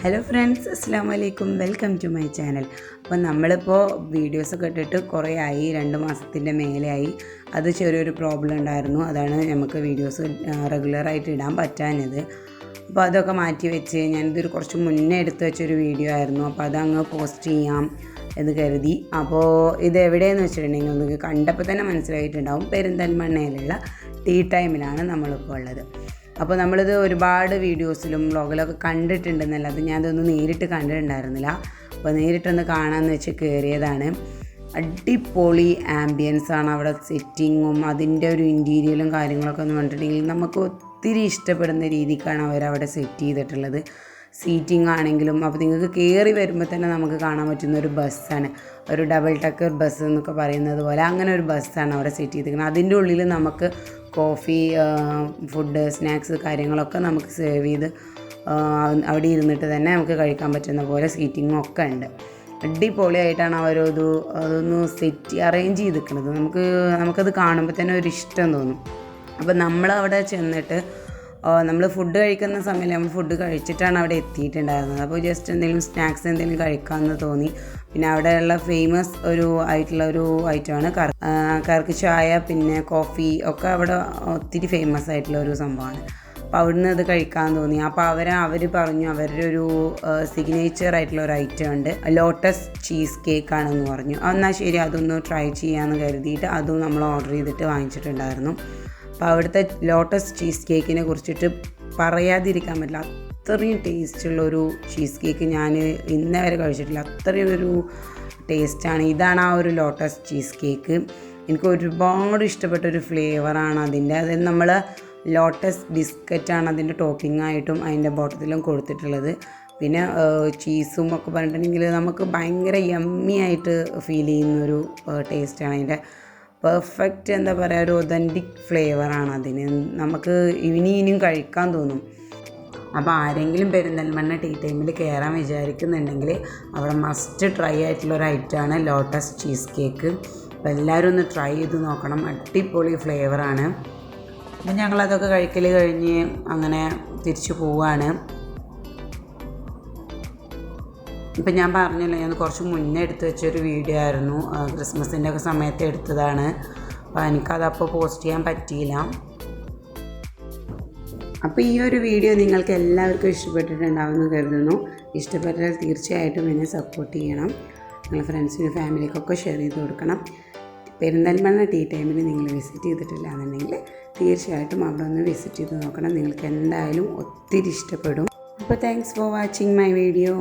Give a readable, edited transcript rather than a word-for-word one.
Hello friends, അസ്സലാമു അലൈക്കും. Welcome to my channel. അപ്പോൾ നമ്മളിപ്പോൾ വീഡിയോസൊക്കെ ഇട്ടിട്ട് കുറേ ആയി, 2 മാസത്തിൻ്റെ മേലെയായി. അത് ചെറിയൊരു പ്രോബ്ലം ഉണ്ടായിരുന്നു. അതാണ് നമുക്ക് വീഡിയോസ് റെഗുലറായിട്ട് ഇടാൻ പറ്റാഞ്ഞത്. അപ്പോൾ അതൊക്കെ മാറ്റി വെച്ച് ഞാനിതൊരു കുറച്ച് മുന്നേ എടുത്ത് വെച്ചൊരു വീഡിയോ ആയിരുന്നു. അപ്പോൾ അതങ്ങ് പോസ്റ്റ് ചെയ്യാം എന്ന് കരുതി. അപ്പോൾ ഇത് എവിടെയെന്ന് വെച്ചിട്ടുണ്ടെങ്കിൽ നിങ്ങൾക്ക് കണ്ടപ്പോൾ തന്നെ മനസ്സിലായിട്ടുണ്ടാവും, പെരിന്തൽമണ്ണയിലുള്ള ടീ ടൈമിലാണ് നമ്മളിപ്പോൾ ഉള്ളത്. അപ്പോൾ നമ്മളിത് ഒരുപാട് വീഡിയോസിലും വ്ളോഗിലൊക്കെ കണ്ടിട്ടുണ്ടെന്നല്ലാതെ ഞാനതൊന്നും നേരിട്ട് കണ്ടിട്ടുണ്ടായിരുന്നില്ല. അപ്പോൾ നേരിട്ടൊന്ന് കാണാമെന്ന് വെച്ച് കയറിയതാണ്. അടിപൊളി ആംബിയൻസാണ് അവിടെ. സെറ്റിങ്ങും അതിൻ്റെ ഒരു ഇൻറ്റീരിയലും കാര്യങ്ങളൊക്കെ ഒന്ന് കണ്ടിട്ടുണ്ടെങ്കിൽ നമുക്ക് ഒത്തിരി ഇഷ്ടപ്പെടുന്ന രീതിക്കാണ് അവരവിടെ സെറ്റ് ചെയ്തിട്ടുള്ളത്. സീറ്റിംഗ് ആണെങ്കിലും അപ്പോൾ നിങ്ങൾക്ക് കയറി വരുമ്പോൾ തന്നെ നമുക്ക് കാണാൻ പറ്റുന്ന ഒരു ബസ്സാണ്, ഒരു ഡബിൾ ടക്കർ ബസ് എന്നൊക്കെ പറയുന്നത് പോലെ അങ്ങനെ ഒരു ബസ്സാണ് അവിടെ സെറ്റ് ചെയ്തിരിക്കുന്നത്. അതിൻ്റെ ഉള്ളിൽ നമുക്ക് കോഫി, ഫുഡ്, സ്നാക്സ് കാര്യങ്ങളൊക്കെ നമുക്ക് സെർവ് ചെയ്ത് അവിടെ ഇരുന്നിട്ട് തന്നെ നമുക്ക് കഴിക്കാൻ പറ്റുന്ന പോലെ സീറ്റിങ്ങും ഒക്കെ ഉണ്ട്. അടിപൊളിയായിട്ടാണ് അതൊന്ന് അറേഞ്ച് ചെയ്തിരിക്കുന്നത്. നമുക്കത് കാണുമ്പോൾ തന്നെ ഒരു ഇഷ്ടം തോന്നും. അപ്പോൾ നമ്മളവിടെ ചെന്നിട്ട് നമ്മൾ ഫുഡ് കഴിക്കുന്ന സമയത്ത് നമ്മൾ ഫുഡ് കഴിച്ചിട്ടാണ് അവിടെ എത്തിയിട്ടുണ്ടായിരുന്നത്. അപ്പോൾ ജസ്റ്റ് എന്തെങ്കിലും സ്നാക്സ് എന്തെങ്കിലും കഴിക്കാമെന്ന് തോന്നി. പിന്നെ അവിടെയുള്ള ഫേമസ് ആയിട്ടുള്ള ഒരു ഐറ്റമാണ് കറക്ക് ചായ, പിന്നെ കോഫി ഒക്കെ അവിടെ ഒത്തിരി ഫേമസ് ആയിട്ടുള്ള ഒരു സംഭവമാണ്. അപ്പോൾ അവിടുന്ന് അത് കഴിക്കാൻ തോന്നി. അപ്പോൾ അവർ പറഞ്ഞു അവരുടെ ഒരു സിഗ്നേച്ചർ ആയിട്ടുള്ള ഒരു ഐറ്റം ഉണ്ട്, ലോട്ടസ് ചീസ് കേക്കാണെന്ന് പറഞ്ഞു. എന്നാൽ ശരി, അതൊന്ന് ട്രൈ ചെയ്യാമെന്ന് കരുതിയിട്ട് അതും നമ്മൾ ഓർഡർ ചെയ്തിട്ട് വാങ്ങിച്ചിട്ടുണ്ടായിരുന്നു. അപ്പോൾ അവിടുത്തെ ലോട്ടസ് ചീസ് കേക്കിനെ കുറിച്ചിട്ട് പറയാതിരിക്കാൻ പറ്റില്ല. അത്രയും ടേസ്റ്റുള്ളൊരു ചീസ് കേക്ക് ഞാൻ ഇന്നേ വരെ കഴിച്ചിട്ടില്ല. അത്രയും ഒരു ടേസ്റ്റാണ്. ഇതാണ് ആ ഒരു ലോട്ടസ് ചീസ് കേക്ക്. എനിക്ക് ഒരുപാട് ഇഷ്ടപ്പെട്ടൊരു ഫ്ലേവറാണ് അതിൻ്റെ. അതായത് നമ്മൾ ലോട്ടസ് ബിസ്ക്കറ്റാണ് അതിൻ്റെ ടോപ്പിംഗ് ആയിട്ടും അതിൻ്റെ ബോട്ടത്തിലും കൊടുത്തിട്ടുള്ളത്. പിന്നെ ചീസും ഒക്കെ പറഞ്ഞിട്ടുണ്ടെങ്കിൽ നമുക്ക് ഭയങ്കര യമ്മി ആയിട്ട് ഫീൽ ചെയ്യുന്നൊരു ടേസ്റ്റാണ് അതിൻ്റെ. പെർഫെക്റ്റ്, എന്താ പറയുക, ഒരു ഒതൻറ്റിക് ഫ്ലേവറാണ് അതിന്. നമുക്ക് ഇനിയും കഴിക്കാൻ തോന്നും. അപ്പോൾ ആരെങ്കിലും പെരിന്തൽമണ്ണ ടീ ടൈമിൽ കയറാൻ വിചാരിക്കുന്നുണ്ടെങ്കിൽ അവിടെ മസ്റ്റ് ട്രൈ ആയിട്ടുള്ളൊരു ഐറ്റമാണ് ലോട്ടസ് ചീസ് കേക്ക്. അപ്പോൾ എല്ലാവരും ഒന്ന് ട്രൈ ചെയ്ത് നോക്കണം. അടിപൊളി ഫ്ലേവറാണ്. അപ്പം ഞങ്ങളതൊക്കെ കഴിക്കൽ കഴിഞ്ഞ് അങ്ങനെ തിരിച്ചു പോവുകയാണ്. ഇപ്പം ഞാൻ പറഞ്ഞല്ലോ, ഞാൻ കുറച്ച് മുന്നേ എടുത്ത് വെച്ചൊരു വീഡിയോ ആയിരുന്നു, ക്രിസ്മസിൻ്റെ ഒക്കെ സമയത്ത് എടുത്തതാണ്. അപ്പോൾ എനിക്കതപ്പോൾ പോസ്റ്റ് ചെയ്യാൻ പറ്റിയില്ല. അപ്പോൾ ഈ ഒരു വീഡിയോ നിങ്ങൾക്ക് എല്ലാവർക്കും ഇഷ്ടപ്പെട്ടിട്ടുണ്ടാവുമെന്ന് കരുതുന്നു. ഇഷ്ടപ്പെട്ടാൽ തീർച്ചയായിട്ടും എന്നെ സപ്പോർട്ട് ചെയ്യണം. നിങ്ങളുടെ ഫ്രണ്ട്സിനും ഫാമിലിക്കൊക്കെ ഷെയർ ചെയ്ത് കൊടുക്കണം. പെരിന്തൽമണ്ണ ടീ ടൈമിൽ നിങ്ങൾ വിസിറ്റ് ചെയ്തിട്ടില്ല എന്നുണ്ടെങ്കിൽ തീർച്ചയായിട്ടും അവിടെ ഒന്ന് വിസിറ്റ് ചെയ്ത് നോക്കണം. നിങ്ങൾക്ക് എന്തായാലും ഒത്തിരി ഇഷ്ടപ്പെടും. അപ്പോൾ thanks for watching my video.